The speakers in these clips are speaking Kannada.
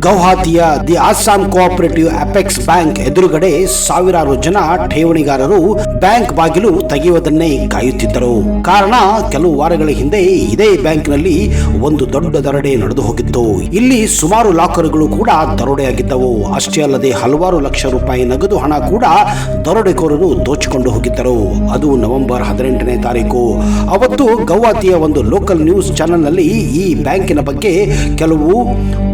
ಗೌಹಾತಿಯ the Assam cooperative apex bank ಎದುರುಗಡೆ ಸಾವಿರಾರು ಜನ ಠೇವಣಿಗಾರರು ಬ್ಯಾಂಕ್ ಬಾಗಿಲು ತೆಗೆಯುವುದನ್ನೇ ಕಾಯುತ್ತಿದ್ದರು. ಕಾರಣ, ಕೆಲವು ವಾರಗಳ ಹಿಂದೆ ಇದೇ ಬ್ಯಾಂಕ್ನಲ್ಲಿ ಒಂದು ದೊಡ್ಡ ದರೋಡೆ ನಡೆದು ಹೋಗಿತ್ತು. ಇಲ್ಲಿ ಸುಮಾರು ಲಾಕರ್ಗಳು ಕೂಡ ದರೋಡೆಯಾಗಿದ್ದವು. ಅಷ್ಟೇ ಅಲ್ಲದೆ ಹಲವಾರು ಲಕ್ಷ ರೂಪಾಯಿ ನಗದು ಹಣ ಕೂಡ ದರೋಡೆಕೋರರು ದೋಚಿಕೊಂಡು ಹೋಗಿದ್ದರು. ಅದು ನವೆಂಬರ್ 18ನೇ ತಾರೀಕು. ಅವತ್ತು ಗೌಹಾತಿಯ ಒಂದು ಲೋಕಲ್ ನ್ಯೂಸ್ ಚಾನೆಲ್ನಲ್ಲಿ ಈ ಬ್ಯಾಂಕಿನ ಬಗ್ಗೆ ಕೆಲವು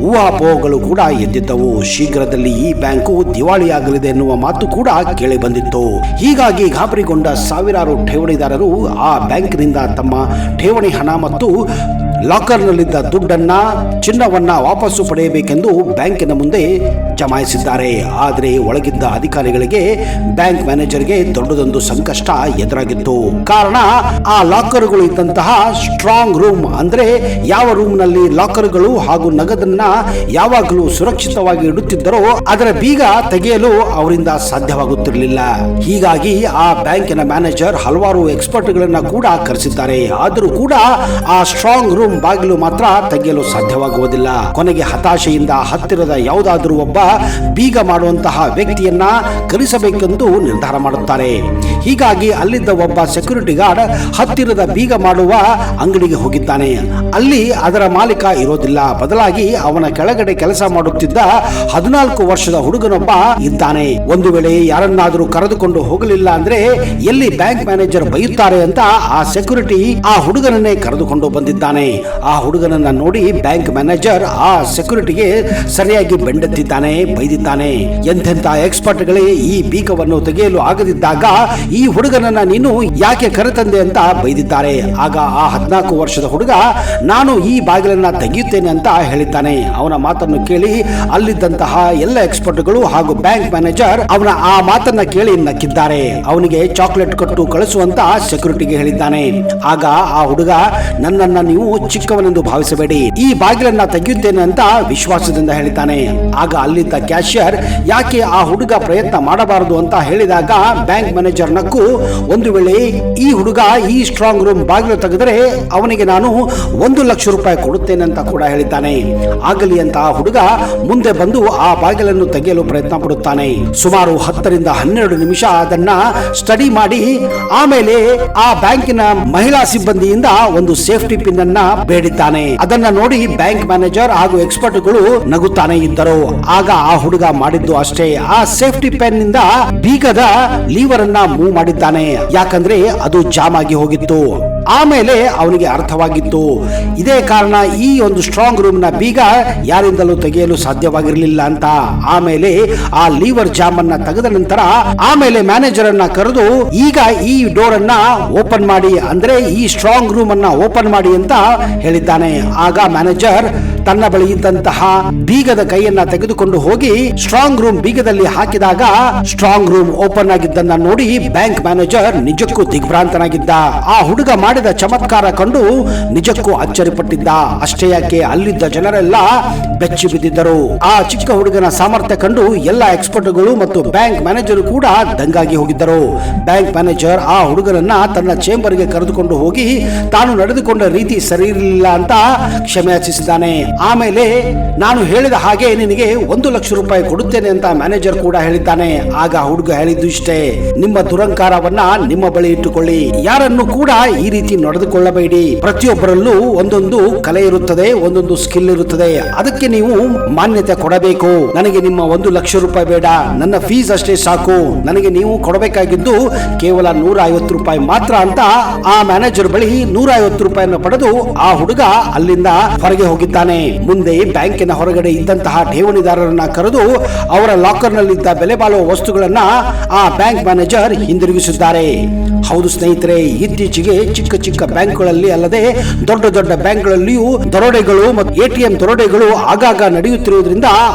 ಊಹಾಪೋಹಗಳು ಕೂಡ ಎದ್ದಿದ್ದವು. ಶೀಘ್ರದಲ್ಲಿ ಈ ಬ್ಯಾಂಕು ದಿವಾಳಿಯಾಗಲಿದೆ ಎನ್ನುವ ಮಾತು ಕೂಡ ಕೇಳಿ ಬಂದಿತ್ತು. ಹೀಗಾಗಿ ಗಾಬರಿಗೊಂಡ ಸಾವಿರಾರು ಠೇವಣಿದಾರರು ಆ ಬ್ಯಾಂಕಿನಿಂದ ತಮ್ಮ ಠೇವಣಿ ಹಣ ಮತ್ತು ಲಾಕರ್ನಲ್ಲಿದ್ದ ದುಡ್ಡನ್ನ, ಚಿನ್ನವನ್ನ ವಾಪಸ್ಸು ಪಡೆಯಬೇಕೆಂದು ಬ್ಯಾಂಕಿನ ಮುಂದೆ ಜಮಾಯಿಸಿದ್ದಾರೆ. ಆದರೆ ಒಳಗಿದ್ದ ಅಧಿಕಾರಿಗಳಿಗೆ, ಬ್ಯಾಂಕ್ ಮ್ಯಾನೇಜರ್ಗೆ ದೊಡ್ಡದೊಂದು ಸಂಕಷ್ಟ ಎದುರಾಗಿತ್ತು. ಕಾರಣ, ಆ ಲಾಕರ್ಗಳು ಇದ್ದಂತಹ ಸ್ಟ್ರಾಂಗ್ ರೂಮ್, ಅಂದ್ರೆ ಯಾವ ರೂಮ್ನಲ್ಲಿ ಲಾಕರ್ಗಳು ಹಾಗೂ ನಗದನ್ನ ಯಾವಾಗಲೂ ಸುರಕ್ಷಿತವಾಗಿ ಇಡುತ್ತಿದ್ದರೋ ಅದರ ಬೀಗ ತೆಗೆಯಲು ಅವರಿಂದ ಸಾಧ್ಯವಾಗುತ್ತಿರಲಿಲ್ಲ. ಹೀಗಾಗಿ ಆ ಬ್ಯಾಂಕಿನ ಮ್ಯಾನೇಜರ್ ಹಲವಾರು ಎಕ್ಸ್ಪರ್ಟ್ಗಳನ್ನ ಕೂಡ ಕರೆಸಿದ್ದಾರೆ. ಆದರೂ ಕೂಡ ಆ ಸ್ಟ್ರಾಂಗ್ ರೂಮ್ ಬಾಗಿಲು ಮಾತ್ರ ತೆಗೆಯಲು ಸಾಧ್ಯವಾಗುವುದಿಲ್ಲ. ಕೊನೆಗೆ ಹತಾಶೆಯಿಂದ ಹತ್ತಿರದ ಯಾವುದಾದರೂ ಒಬ್ಬ ಬೀಗ ಮಾಡುವಂತಹ ವ್ಯಕ್ತಿಯನ್ನ ಕರೆಸಬೇಕೆಂದು ನಿರ್ಧಾರ ಮಾಡುತ್ತಾರೆ. ಹೀಗಾಗಿ ಅಲ್ಲಿದ್ದ ಒಬ್ಬ ಸೆಕ್ಯೂರಿಟಿ ಗಾರ್ಡ್ ಹತ್ತಿರದ ಬೀಗ ಮಾಡುವ ಅಂಗಡಿಗೆ ಹೋಗಿದ್ದಾನೆ. ಅಲ್ಲಿ ಅದರ ಮಾಲೀಕ ಇರೋದಿಲ್ಲ. ಬದಲಾಗಿ ಅವನ ಕೆಳಗಡೆ ಕೆಲಸ ಮಾಡುತ್ತಿದ್ದ 14 ವರ್ಷದ ಹುಡುಗನೊಬ್ಬ ಇದ್ದಾನೆ. ಒಂದು ವೇಳೆ ಯಾರನ್ನಾದರೂ ಕರೆದುಕೊಂಡು ಹೋಗಲಿಲ್ಲ ಅಂದ್ರೆ ಎಲ್ಲಿ ಬ್ಯಾಂಕ್ ಮ್ಯಾನೇಜರ್ ಬೈಯುತ್ತಾರೆ ಅಂತ ಆ ಸೆಕ್ಯೂರಿಟಿ ಆ ಹುಡುಗನನ್ನೇ ಕರೆದುಕೊಂಡು ಬಂದಿದ್ದಾನೆ. ಆ ಹುಡುಗನನ್ನ ನೋಡಿ ಬ್ಯಾಂಕ್ ಮ್ಯಾನೇಜರ್ ಆ ಸೆಕ್ಯೂರಿಟಿಗೆ ಸರಿಯಾಗಿ ಬೆಂಡೆತ್ತಿದ್ದಾನೆ, ಬೈದಿದ್ದಾನೆ. ಎಂತೆಂತ ಎಕ್ಸ್ಪರ್ಟ್ಗಳೇ ಈ ಬೀಗವನ್ನು ತೆಗೆಯಲು ಆಗದಿದ್ದಾಗ ಈ ಹುಡುಗನನ್ನ ನೀನು ಯಾಕೆ ಕರೆತಂದೆ ಅಂತ ಬೈದಿದ್ದಾರೆ. ಆಗ ಆ 14 ವರ್ಷದ ಹುಡುಗ ನಾನು ಈ ಬಾಗಿಲನ್ನ ತೆಗೆಯುತ್ತೇನೆ ಅಂತ ಹೇಳಿದ್ದಾನೆ. ಅವನ ಮಾತನ್ನು ಕೇಳಿ ಅಲ್ಲಿದ್ದಂತಹ ಎಲ್ಲ ಎಕ್ಸ್ಪರ್ಟ್ಗಳು ಹಾಗೂ ಬ್ಯಾಂಕ್ ಮ್ಯಾನೇಜರ್ ಅವನ ಆ ಮಾತನ್ನ ಕೇಳಿ ನಕ್ಕಿದ್ದಾರೆ. ಅವನಿಗೆ ಚಾಕ್ಲೇಟ್ ಕೊಟ್ಟು ಕಳಿಸುವಂತ ಸೆಕ್ಯೂರಿಟಿಗೆ ಹೇಳಿದ್ದಾನೆ. ಆಗ ಆ ಹುಡುಗ ನನ್ನನ್ನ ನೀವು ಚಿಕ್ಕವನೆಂದು ಭಾವಿಸಬೇಡಿ, ಈ ಬಾಗಿಲನ್ನ ತೆಗೆಯುತ್ತೇನೆ ಅಂತ ವಿಶ್ವಾಸದಿಂದ ಹೇಳಿದ್ದಾನೆ. ಆಗ ಅಲ್ಲಿದ್ದ ಕ್ಯಾಶಿಯರ್ ಯಾಕೆ ಆ ಹುಡುಗ ಪ್ರಯತ್ನ ಮಾಡಬಾರದು ಅಂತ ಹೇಳಿದಾಗ ಬ್ಯಾಂಕ್ ಮ್ಯಾನೇಜರ್ ನಕ್ಕು, ಒಂದು ವೇಳೆ ಈ ಹುಡುಗ ಈ ಸ್ಟ್ರಾಂಗ್ ರೂಮ್ ಬಾಗಿಲು ತೆಗೆದರೆ ಅವನಿಗೆ ನಾನು 1 ಲಕ್ಷ ರೂಪಾಯಿ ಕೊಡುತ್ತೇನೆ ಅಂತ ಕೂಡ ಹೇಳಿದ್ದಾನೆ. ಆಗಲಿ ಅಂತ ಆ ಹುಡುಗ ಮುಂದೆ ಬಂದು ಆ ಬಾಗಿಲನ್ನು ತೆಗೆಯಲು ಪ್ರಯತ್ನ ಪಡುತ್ತಾನೆ. ಸುಮಾರು 10 ರಿಂದ 12 ನಿಮಿಷ ಅದನ್ನ ಸ್ಟಡಿ ಮಾಡಿ ಆಮೇಲೆ ಆ ಬ್ಯಾಂಕಿನ ಮಹಿಳಾ ಸಿಬ್ಬಂದಿಯಿಂದ ಒಂದು ಸೇಫ್ಟಿ ಪಿನ್ ಅನ್ನ ಬೇಡಿದ್ದಾನೆ. ಅದನ್ನ ನೋಡಿ ಬ್ಯಾಂಕ್ ಮ್ಯಾನೇಜರ್ ಹಾಗೂ ಎಕ್ಸ್ಪರ್ಟ್ಗಳು ನಗುತ್ತಾನೆ ಇದ್ದರು. ಆಗ ಆ ಹುಡುಗ ಮಾಡಿದ್ದು ಅಷ್ಟೇ, ಆ ಸೇಫ್ಟಿ ಪೆನ್ ನಿಂದ ಬೀಗದ ಲೀವರ್ ಅನ್ನ ಮೂವ್ ಮಾಡಿದ್ದಾನೆ. ಯಾಕಂದ್ರೆ ಅದು ಜಾಮ್ ಆಗಿ ಹೋಗಿತ್ತು. ಆಮೇಲೆ ಅವನಿಗೆ ಅರ್ಥವಾಗಿತ್ತು, ಇದೇ ಕಾರಣ ಈ ಒಂದು ಸ್ಟ್ರಾಂಗ್ ರೂಮ್ ನ ಬೀಗ ಯಾರಿಂದಲೂ ತೆಗೆಯಲು ಸಾಧ್ಯವಾಗಿರಲಿಲ್ಲ ಅಂತ. ಆಮೇಲೆ ಆ ಲೀವರ್ ಜಾಮ್ ಅನ್ನ ತೆಗೆದ ನಂತರ ಆಮೇಲೆ ಮ್ಯಾನೇಜರ್ ಅನ್ನ ಕರೆದು ಈಗ ಈ ಡೋರ್ ಅನ್ನ ಓಪನ್ ಮಾಡಿ, ಅಂದ್ರೆ ಈ ಸ್ಟ್ರಾಂಗ್ ರೂಮ್ ಅನ್ನ ಓಪನ್ ಮಾಡಿ ಅಂತ ಹೇಳಿದ್ದಾನೆ. ಆಗ ಮ್ಯಾನೇಜರ್ ತನ್ನ ಬಳಿ ಇದ್ದಂತಹ ಬೀಗದ ಕೈಯನ್ನ ತೆಗೆದುಕೊಂಡು ಹೋಗಿ ಸ್ಟ್ರಾಂಗ್ ರೂಮ್ ಬೀಗದಲ್ಲಿ ಹಾಕಿದಾಗ ಸ್ಟ್ರಾಂಗ್ ರೂಮ್ ಓಪನ್ ಆಗಿದ್ದನ್ನ ನೋಡಿ ಬ್ಯಾಂಕ್ ಮ್ಯಾನೇಜರ್ ನಿಜಕ್ಕೂ ದಿಗ್ಭ್ರಾಂತನಾಗಿದ್ದ. ಆ ಹುಡುಗ ಮಾಡಿದ ಚಮತ್ಕಾರ ಕಂಡು ನಿಜಕ್ಕೂ ಅಚ್ಚರಿಪಟ್ಟಿದ್ದ. ಅಷ್ಟೇ ಯಾಕೆ, ಅಲ್ಲಿದ್ದ ಜನರೆಲ್ಲ ಬೆಚ್ಚಿ ಬಿದ್ದಿದ್ದರು. ಆ ಚಿಕ್ಕ ಹುಡುಗನ ಸಾಮರ್ಥ್ಯ ಕಂಡು ಎಲ್ಲ ಎಕ್ಸ್ಪರ್ಟ್ಗಳು ಮತ್ತು ಬ್ಯಾಂಕ್ ಮ್ಯಾನೇಜರ್ ಕೂಡ ದಂಗಾಗಿ ಹೋಗಿದ್ದರು. ಬ್ಯಾಂಕ್ ಮ್ಯಾನೇಜರ್ ಆ ಹುಡುಗನನ್ನ ತನ್ನ ಚೇಂಬರ್ಗೆ ಕರೆದುಕೊಂಡು ಹೋಗಿ ತಾನು ನಡೆದುಕೊಂಡ ರೀತಿ ಸರಿ ಇರಲಿಲ್ಲ ಅಂತ ಕ್ಷಮೆ ಯಾಚಿಸಿದ್ದಾನೆ. ಆಮೇಲೆ ನಾನು ಹೇಳಿದ ಹಾಗೆ ನಿನಗೆ 1 ಲಕ್ಷ ರೂಪಾಯಿ ಕೊಡುತ್ತೇನೆ ಅಂತ ಮ್ಯಾನೇಜರ್ ಕೂಡ ಹೇಳಿದ್ದಾನೆ. ಆಗ ಹುಡುಗ ಹೇಳಿದ್ದು ಇಷ್ಟೇ, ನಿಮ್ಮ ದುರಂಕಾರವನ್ನ ನಿಮ್ಮ ಬಳಿ ಇಟ್ಟುಕೊಳ್ಳಿ, ಯಾರನ್ನು ಕೂಡ ಈ ರೀತಿ ನಡೆದುಕೊಳ್ಳಬೇಡಿ. ಪ್ರತಿಯೊಬ್ಬರಲ್ಲೂ ಒಂದೊಂದು ಕಲೆ ಇರುತ್ತದೆ, ಒಂದೊಂದು ಸ್ಕಿಲ್ ಇರುತ್ತದೆ. ಅದಕ್ಕೆ ನೀವು ಮಾನ್ಯತೆ ಕೊಡಬೇಕು. ನನಗೆ ನಿಮ್ಮ 1 ಲಕ್ಷ ರೂಪಾಯಿ ಬೇಡ, ನನ್ನ ಫೀಸ್ ಅಷ್ಟೇ ಸಾಕು. ನನಗೆ ನೀವು ಕೊಡಬೇಕಾಗಿದ್ದು ಕೇವಲ 150 ರೂಪಾಯಿ ಮಾತ್ರ ಅಂತ ಆ ಮ್ಯಾನೇಜರ್ ಬಳಿ 150 ರೂಪಾಯಿಯನ್ನು ಪಡೆದು ಆ ಹುಡುಗ ಅಲ್ಲಿಂದ ಹೊರಗೆ ಹೋಗಿದ್ದಾನೆ. ಮುಂದೆ ಬ್ಯಾಂಕಿನ ಹೊರಗಡೆ ಇದ್ದಂತಹ ಠೇವಣಿದಾರರನ್ನ ಕರೆದು ಅವರ ಲಾಕರ್ ನಲ್ಲಿದ್ದ ಬೆಲೆ ಬಾಳುವ ವಸ್ತುಗಳನ್ನ ಆ ಬ್ಯಾಂಕ್ ಮ್ಯಾನೇಜರ್ ಹಿಂದಿರುಗಿಸಿದ್ದಾರೆ. ಹೌದು ಸ್ನೇಹಿತರೆ, ಇತ್ತೀಚೆಗೆ ಚಿಕ್ಕ ಚಿಕ್ಕ ಬ್ಯಾಂಕ್ಗಳಲ್ಲಿ ಅಲ್ಲದೆ ದೊಡ್ಡ ದೊಡ್ಡ ಬ್ಯಾಂಕ್ಗಳಲ್ಲಿಯೂ ದರೋಡೆಗಳು ಮತ್ತು ಎಟಿಎಂ ದರೋಡೆಗಳು ಆಗಾಗ ನಡೆಯುತ್ತಿರುವುದರಿಂದ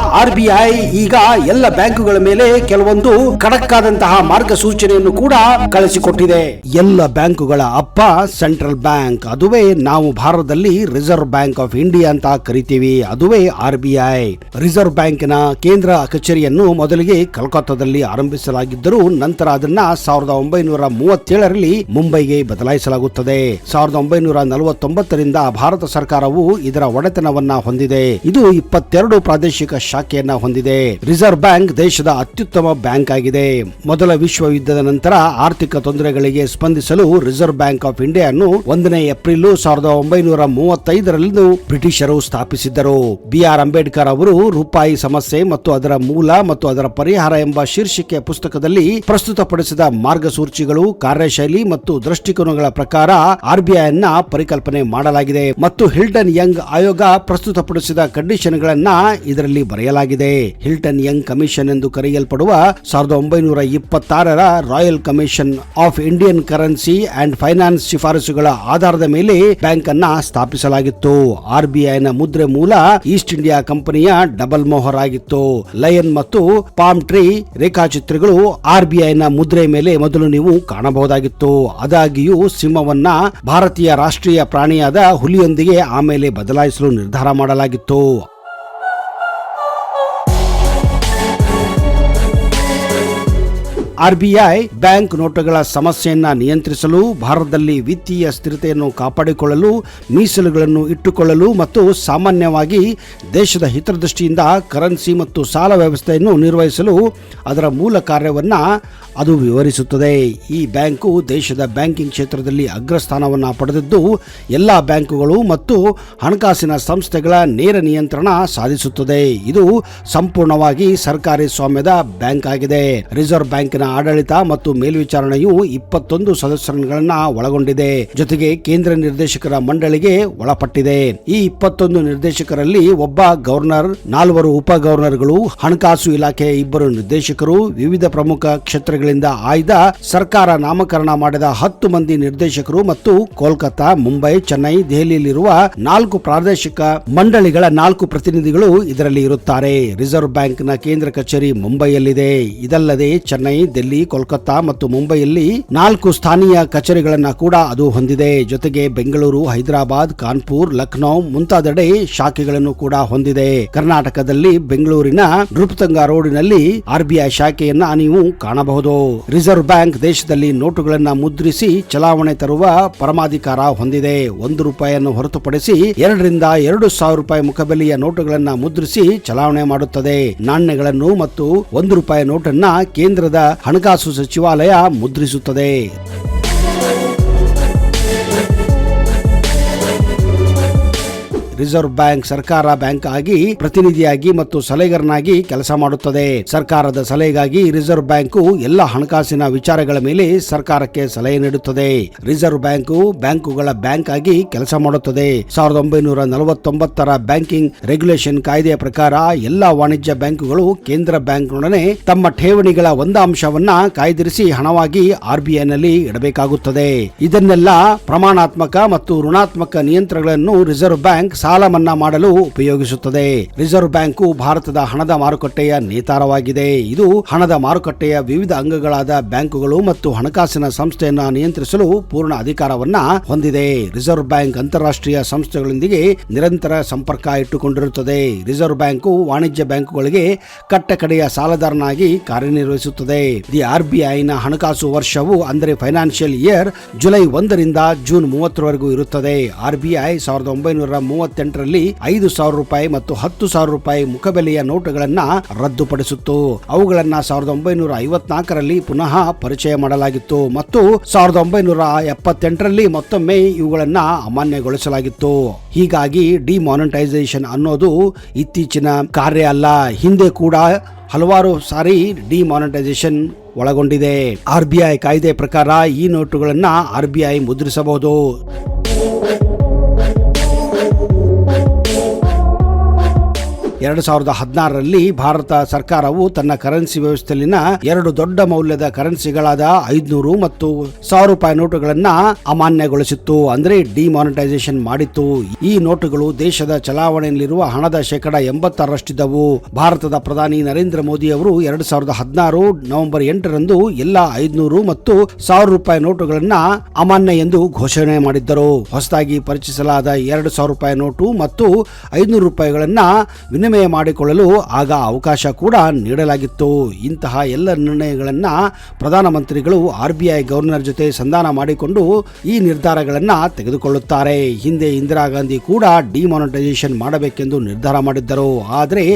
RBI ಈಗ ಎಲ್ಲ ಬ್ಯಾಂಕುಗಳ ಮೇಲೆ ಕೆಲವೊಂದು ಖಡಕ್ ಆದಂತಹ ಮಾರ್ಗಸೂಚನೆಯನ್ನು ಕೂಡ ಕಳಿಸಿಕೊಟ್ಟಿದೆ. ಎಲ್ಲ ಬ್ಯಾಂಕುಗಳ ಅಪ್ಪ ಸೆಂಟ್ರಲ್ ಬ್ಯಾಂಕ್, ಅದುವೇ ನಾವು ಭಾರತದಲ್ಲಿ ರಿಸರ್ವ್ ಬ್ಯಾಂಕ್ ಆಫ್ ಇಂಡಿಯಾ ಅಂತ ಕರೀತೀವಿ. ಕರಿತೀವಿ, ಅದುವೇ RBI. ರಿಸರ್ವ್ ಬ್ಯಾಂಕಿನ ಕೇಂದ್ರ ಕಚೇರಿಯನ್ನು ಮೊದಲಿಗೆ ಕಲ್ಕತ್ತಾದಲ್ಲಿ ಆರಂಭಿಸಲಾಗಿದ್ದರೂ ನಂತರ ಅದನ್ನ 1937ರಲ್ಲಿ ಮುಂಬೈಗೆ ಬದಲಾಯಿಸಲಾಗುತ್ತದೆ. 1949ರಿಂದ ಭಾರತ ಸರ್ಕಾರವು ಇದರ ಒಡೆತನವನ್ನ ಹೊಂದಿದೆ. ಇದು 22 ಪ್ರಾದೇಶಿಕ ಶಾಖೆಯನ್ನ ಹೊಂದಿದೆ. ರಿಸರ್ವ್ ಬ್ಯಾಂಕ್ ದೇಶದ ಅತ್ಯುತ್ತಮ ಬ್ಯಾಂಕ್ ಆಗಿದೆ. ಮೊದಲ ವಿಶ್ವ ಯುದ್ಧದ ನಂತರ ಆರ್ಥಿಕ ತೊಂದರೆಗಳಿಗೆ ಸ್ಪಂದಿಸಲು ರಿಸರ್ವ್ ಬ್ಯಾಂಕ್ ಆಫ್ ಇಂಡಿಯಾ ಅನ್ನು 1ನೇ ಏಪ್ರಿಲ್ 1935ರಂದು ಬ್ರಿಟಿಷರು ಸ್ಥಾಪಿಸಿದ್ದರು. BR ಅಂಬೇಡ್ಕರ್ ಅವರು ರೂಪಾಯಿ ಸಮಸ್ಯೆ ಮತ್ತು ಅದರ ಮೂಲ ಮತ್ತು ಅದರ ಪರಿಹಾರ ಎಂಬ ಶೀರ್ಷಿಕೆಯ ಪುಸ್ತಕದಲ್ಲಿ ಪ್ರಸ್ತುತಪಡಿಸಿದ ಮಾರ್ಗಸೂಚಿಗಳು, ಕಾರ್ಯಶೈಲಿ ಮತ್ತು ದೃಷ್ಟಿಕೋನಗಳ ಪ್ರಕಾರ RBI ಅನ್ನ ಪರಿಕಲ್ಪನೆ ಮಾಡಲಾಗಿದೆ ಮತ್ತು ಹಿಲ್ಟನ್ ಯಂಗ್ ಆಯೋಗ ಪ್ರಸ್ತುತಪಡಿಸಿದ ಕಂಡೀಷನ್ಗಳನ್ನ ಇದರಲ್ಲಿ ಬರೆಯಲಾಗಿದೆ. ಹಿಲ್ಟನ್ ಯಂಗ್ ಕಮಿಷನ್ ಎಂದು ಕರೆಯಲ್ಪಡುವ 1926ರ royal commission of Indian currency and finance ಶಿಫಾರಸುಗಳ ಆಧಾರದ ಮೇಲೆ ಬ್ಯಾಂಕ್ ಅನ್ನ ಸ್ಥಾಪಿಸಲಾಗಿತ್ತು. RBI ನ ಮುದ್ರೆ ಮೂಲ ಈಸ್ಟ್ ಇಂಡಿಯಾ ಕಂಪನಿಯ ಡಬಲ್ ಮೊಹರ್ ಆಗಿತ್ತು. ಲಯನ್ ಮತ್ತು ಪಾಮ್ ಟ್ರೀ ರೇಖಾಚಿತ್ರಗಳು RBI ನ ಮುದ್ರೆ ಮೇಲೆ ಮೊದಲು ನೀವು ಕಾಣಬಹುದಾಗಿತ್ತು. ಆದಾಗ್ಯೂ ಸಿಂಹವನ್ನ ಭಾರತೀಯ ರಾಷ್ಟ್ರೀಯ ಪ್ರಾಣಿಯಾದ ಹುಲಿಯೊಂದಿಗೆ ಆಮೇಲೆ ಬದಲಾಯಿಸಲು ನಿರ್ಧಾರ ಮಾಡಲಾಗಿತ್ತು. RBI ಬ್ಯಾಂಕ್ ನೋಟುಗಳ ಸಮಸ್ಯೆಯನ್ನ ನಿಯಂತ್ರಿಸಲು, ಭಾರತದಲ್ಲಿ ವಿತ್ತೀಯ ಸ್ಥಿರತೆಯನ್ನು ಕಾಪಾಡಿಕೊಳ್ಳಲು, ಮೀಸಲುಗಳನ್ನು ಇಟ್ಟುಕೊಳ್ಳಲು ಮತ್ತು ಸಾಮಾನ್ಯವಾಗಿ ದೇಶದ ಹಿತದೃಷ್ಟಿಯಿಂದ ಕರೆನ್ಸಿ ಮತ್ತು ಸಾಲ ವ್ಯವಸ್ಥೆಯನ್ನು ನಿರ್ವಹಿಸಲು ಅದರ ಮೂಲ ಕಾರ್ಯವನ್ನ ಅದು ವಿವರಿಸುತ್ತದೆ. ಈ ಬ್ಯಾಂಕು ದೇಶದ ಬ್ಯಾಂಕಿಂಗ್ ಕ್ಷೇತ್ರದಲ್ಲಿ ಅಗ್ರಸ್ಥಾನವನ್ನು ಪಡೆದಿದ್ದು ಎಲ್ಲಾ ಬ್ಯಾಂಕುಗಳು ಮತ್ತು ಹಣಕಾಸಿನ ಸಂಸ್ಥೆಗಳ ನೇರ ನಿಯಂತ್ರಣ ಸಾಧಿಸುತ್ತದೆ. ಇದು ಸಂಪೂರ್ಣವಾಗಿ ಸರ್ಕಾರಿ ಸ್ವಾಮ್ಯದ ಬ್ಯಾಂಕ್ ಆಗಿದೆ. ರಿಸರ್ವ್ ಬ್ಯಾಂಕಿನ ಆಡಳಿತ ಮತ್ತು ಮೇಲ್ವಿಚಾರಣೆಯು 21 ಸದಸ್ಯರುಗಳನ್ನ ಒಳಗೊಂಡಿದೆ. ಜೊತೆಗೆ ಕೇಂದ್ರ ನಿರ್ದೇಶಕರ ಮಂಡಳಿಗೆ ಒಳಪಟ್ಟಿದೆ. ಈ 21 ನಿರ್ದೇಶಕರಲ್ಲಿ ಒಬ್ಬ ಗವರ್ನರ್, 4 ಉಪ ಗವರ್ನರ್ಗಳು, ಹಣಕಾಸು ಇಲಾಖೆಯ 2 ನಿರ್ದೇಶಕರು, ವಿವಿಧ ಪ್ರಮುಖ ಕ್ಷೇತ್ರಗಳಿಂದ ಆಯ್ದ ಸರ್ಕಾರ ನಾಮಕರಣ ಮಾಡಿದ 10 ಮಂದಿ ನಿರ್ದೇಶಕರು ಮತ್ತು ಕೋಲ್ಕತ್ತಾ, ಮುಂಬೈ, ಚೆನ್ನೈ, ದೆಹಲಿಯಲ್ಲಿರುವ 4 ಪ್ರಾದೇಶಿಕ ಮಂಡಳಿಗಳ 4 ಪ್ರತಿನಿಧಿಗಳು ಇದರಲ್ಲಿ ಇರುತ್ತಾರೆ. ರಿಸರ್ವ್ ಬ್ಯಾಂಕ್ ನ ಕೇಂದ್ರ ಕಚೇರಿ ಮುಂಬೈಯಲ್ಲಿದೆ. ಇದಲ್ಲದೆ ಚೆನ್ನೈ, ದಿಲ್ಲಿ, ಕೋಲ್ಕತ್ತಾ ಮತ್ತು ಮುಂಬೈಯಲ್ಲಿ 4 ಸ್ಥಾನೀಯ ಕಚೇರಿಗಳನ್ನ ಕೂಡ ಅದು ಹೊಂದಿದೆ. ಜೊತೆಗೆ ಬೆಂಗಳೂರು, ಹೈದರಾಬಾದ್, ಕಾನ್ಪುರ್, ಲಖನೌ ಮುಂತಾದೆಡೆ ಶಾಖೆಗಳನ್ನು ಕೂಡ ಹೊಂದಿದೆ. ಕರ್ನಾಟಕದಲ್ಲಿ ಬೆಂಗಳೂರಿನ ನೃಪತುಂಗ ರೋಡಿನಲ್ಲಿ RBI ಶಾಖೆಯನ್ನ ನೀವು ಕಾಣಬಹುದು. ರಿಸರ್ವ್ ಬ್ಯಾಂಕ್ ದೇಶದಲ್ಲಿ ನೋಟುಗಳನ್ನ ಮುದ್ರಿಸಿ ಚಲಾವಣೆ ತರುವ ಪರಮಾಧಿಕಾರ ಹೊಂದಿದೆ. ₹1 ಹೊರತುಪಡಿಸಿ 2 ರಿಂದ 2,000 ರೂಪಾಯಿ ಮುಖಬೆಲೆಯ ನೋಟುಗಳನ್ನ ಮುದ್ರಿಸಿ ಚಲಾವಣೆ ಮಾಡುತ್ತದೆ. ನಾಣ್ಯಗಳನ್ನು ಮತ್ತು ₹1 ನೋಟನ್ನ ಕೇಂದ್ರದ ಹಣಕಾಸು ಸಚಿವಾಲಯ ಮುದ್ರಿಸುತ್ತದೆ. ರಿಸರ್ವ್ ಬ್ಯಾಂಕ್ ಸರ್ಕಾರ ಬ್ಯಾಂಕ್ ಆಗಿ ಪ್ರತಿನಿಧಿಯಾಗಿ ಮತ್ತು ಸಲಹೆಗಾರನಾಗಿ ಕೆಲಸ ಮಾಡುತ್ತದೆ. ಸರ್ಕಾರದ ಸಲಹೆಗಾಗಿ ರಿಸರ್ವ್ ಬ್ಯಾಂಕು ಎಲ್ಲ ಹಣಕಾಸಿನ ವಿಚಾರಗಳ ಮೇಲೆ ಸರ್ಕಾರಕ್ಕೆ ಸಲಹೆ ನೀಡುತ್ತದೆ. ರಿಸರ್ವ್ ಬ್ಯಾಂಕು ಬ್ಯಾಂಕುಗಳ ಬ್ಯಾಂಕ್ ಆಗಿ ಕೆಲಸ ಮಾಡುತ್ತದೆ. 1949ರ ಬ್ಯಾಂಕಿಂಗ್ ರೆಗ್ಯುಲೇಷನ್ ಕಾಯ್ದೆಯ ಪ್ರಕಾರ ಎಲ್ಲ ವಾಣಿಜ್ಯ ಬ್ಯಾಂಕುಗಳು ಕೇಂದ್ರ ಬ್ಯಾಂಕ್ನೊಡನೆ ತಮ್ಮ ಠೇವಣಿಗಳ ಒಂದು ಅಂಶವನ್ನ ಕಾಯ್ದಿರಿಸಿ ಹಣವಾಗಿ RBI ನಲ್ಲಿ ಇಡಬೇಕಾಗುತ್ತದೆ. ಇದನ್ನೆಲ್ಲ ಪ್ರಮಾಣಾತ್ಮಕ ಮತ್ತು ಋಣಾತ್ಮಕ ನಿಯಂತ್ರಣಗಳನ್ನು ರಿಸರ್ವ್ ಬ್ಯಾಂಕ್ ಸಾಲ ಮನ್ನಾ ಮಾಡಲು ಉಪಯೋಗಿಸುತ್ತದೆ. ರಿಸರ್ವ್ ಬ್ಯಾಂಕು ಭಾರತದ ಹಣದ ಮಾರುಕಟ್ಟೆಯ ನೇತಾರವಾಗಿದೆ. ಇದು ಹಣದ ಮಾರುಕಟ್ಟೆಯ ವಿವಿಧ ಅಂಗಗಳಾದ ಬ್ಯಾಂಕುಗಳು ಮತ್ತು ಹಣಕಾಸಿನ ಸಂಸ್ಥೆಯನ್ನು ನಿಯಂತ್ರಿಸಲು ಪೂರ್ಣ ಅಧಿಕಾರವನ್ನ ಹೊಂದಿದೆ. ರಿಸರ್ವ್ ಬ್ಯಾಂಕ್ ಅಂತಾರಾಷ್ಟ್ರೀಯ ಸಂಸ್ಥೆಗಳೊಂದಿಗೆ ನಿರಂತರ ಸಂಪರ್ಕ ಇಟ್ಟುಕೊಂಡಿರುತ್ತದೆ. ರಿಸರ್ವ್ ಬ್ಯಾಂಕು ವಾಣಿಜ್ಯ ಬ್ಯಾಂಕುಗಳಿಗೆ ಕಟ್ಟಕಡೆಯ ಸಾಲದಾರನಾಗಿ ಕಾರ್ಯನಿರ್ವಹಿಸುತ್ತದೆ. ದಿ RBI ನ ಹಣಕಾಸು ವರ್ಷವು ಅಂದರೆ ಫೈನಾನ್ಷಿಯಲ್ ಇಯರ್ ಜುಲೈ 1 ರಿಂದ ಜೂನ್ 30ರವರೆಗೂ ಇರುತ್ತದೆ. RBI 1938ರಲ್ಲಿ 5,000 ರೂಪಾಯಿ ಮತ್ತು 10,000 ರೂಪಾಯಿ ಮುಖಬೆಲೆಯ ನೋಟುಗಳನ್ನ ರದ್ದುಪಡಿಸಿತ್ತು. ಅವುಗಳನ್ನ 1954ರಲ್ಲಿ ಪುನಃ ಪರಿಚಯ ಮಾಡಲಾಗಿತ್ತು ಮತ್ತು 1978ರಲ್ಲಿ ಮತ್ತೊಮ್ಮೆ ಇವುಗಳನ್ನ ಅಮಾನ್ಯಗೊಳಿಸಲಾಗಿತ್ತು. ಹೀಗಾಗಿ ಡಿಮಾನಿಟೈಸೇಷನ್ ಅನ್ನೋದು ಇತ್ತೀಚಿನ ಕಾರ್ಯ ಅಲ್ಲ. ಹಿಂದೆ ಕೂಡ ಹಲವಾರು ಸಾರಿ ಡಿಮಾನಿಟೈಸೇಷನ್ ಒಳಗೊಂಡಿದೆ. RBI ಕಾಯ್ದೆ ಪ್ರಕಾರ ಈ ನೋಟುಗಳನ್ನ RBI ಮುದ್ರಿಸಬಹುದು. 2016ರಲ್ಲಿ ಭಾರತ ಸರ್ಕಾರವು ತನ್ನ ಕರೆನ್ಸಿ ವ್ಯವಸ್ಥೆಯಲ್ಲಿನ ಎರಡು ದೊಡ್ಡ ಮೌಲ್ಯದ ಕರೆನ್ಸಿಗಳಾದ 500 ಮತ್ತು 1000 ರೂಪಾಯಿ ನೋಟುಗಳನ್ನ ಅಮಾನ್ಯಗೊಳಿಸಿತ್ತು, ಅಂದ್ರೆ ಡಿಮಾನಿಟೈಸೇಷನ್ ಮಾಡಿತ್ತು. ಈ ನೋಟುಗಳು ದೇಶದ ಚಲಾವಣೆಯಲ್ಲಿರುವ ಹಣದ 86%. ಭಾರತದ ಪ್ರಧಾನಿ ನರೇಂದ್ರ ಮೋದಿ ಅವರು 2016 ನವೆಂಬರ್ 8ರಂದು ಎಲ್ಲ 500 ಮತ್ತು 1000 ರೂಪಾಯಿ ನೋಟುಗಳನ್ನ ಅಮಾನ್ಯ ಎಂದು ಘೋಷಣೆ ಮಾಡಿದ್ದರು. ಹೊಸದಾಗಿ ಪರಿಚಯಿಸಲಾದ 2000 ರೂಪಾಯಿ ನೋಟು ಮತ್ತು 500 ರೂಪಾಯಿಗಳನ್ನ ವಿನಿಮಯ ಮಾಡಿಕೊಳ್ಳಲು ಆಗ ಅವಕಾಶ ಕೂಡ ನೀಡಲಾಗಿತ್ತು. ಇಂತಹ ಎಲ್ಲ ನಿರ್ಣಯಗಳನ್ನ ಪ್ರಧಾನಮಂತ್ರಿಗಳು RBI ಗವರ್ನರ್ ಜೊತೆ ಸಂಧಾನ ಮಾಡಿಕೊಂಡು ಈ ನಿರ್ಧಾರಗಳನ್ನ ತೆಗೆದುಕೊಳ್ಳುತ್ತಾರೆ. ಹಿಂದೆ ಇಂದಿರಾ ಗಾಂಧಿ ಕೂಡ ಡಿಮಾನಿಟೈಸೇಷನ್ ಮಾಡಬೇಕೆಂದು ನಿರ್ಧಾರ ಮಾಡಿದ್ದರು. ಆದರೆ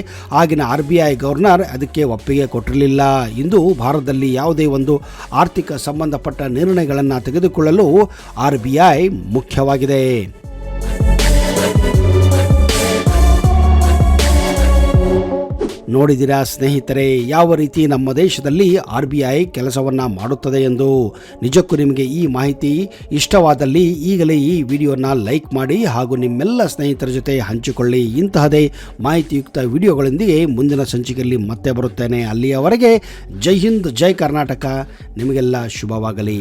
ಆಗಿನ RBI ಗವರ್ನರ್ ಅದಕ್ಕೆ ಒಪ್ಪಿಗೆ ಕೊಟ್ಟಿರಲಿಲ್ಲ. ಇಂದು ಭಾರತದಲ್ಲಿ ಯಾವುದೇ ಒಂದು ಆರ್ಥಿಕ ಸಂಬಂಧಪಟ್ಟ ನಿರ್ಣಯಗಳನ್ನು ತೆಗೆದುಕೊಳ್ಳಲು RBI ಮುಖ್ಯವಾಗಿದೆ. ನೋಡಿದಿರಾ ಸ್ನೇಹಿತರೆ, ಯಾವ ರೀತಿ ನಮ್ಮ ದೇಶದಲ್ಲಿ RBI ಕೆಲಸವನ್ನ ಮಾಡುತ್ತದೆ ಎಂದು. ನಿಜಕ್ಕೂ ನಿಮಗೆ ಈ ಮಾಹಿತಿ ಇಷ್ಟವಾದಲ್ಲಿ ಈಗಲೇ ಈ ವಿಡಿಯೋನ ಲೈಕ್ ಮಾಡಿ ಹಾಗೂ ನಿಮ್ಮೆಲ್ಲ ಸ್ನೇಹಿತರ ಜೊತೆ ಹಂಚಿಕೊಳ್ಳಿ. ಇಂತಹದೇ ಮಾಹಿತಿಯುಕ್ತ ವಿಡಿಯೋಗಳೊಂದಿಗೆ ಮುಂದಿನ ಸಂಚಿಕೆಯಲ್ಲಿ ಮತ್ತೆ ಬರುತ್ತೇನೆ. ಅಲ್ಲಿಯವರೆಗೆ ಜೈ ಹಿಂದ್, ಜೈ ಕರ್ನಾಟಕ. ನಿಮಗೆಲ್ಲ ಶುಭವಾಗಲಿ.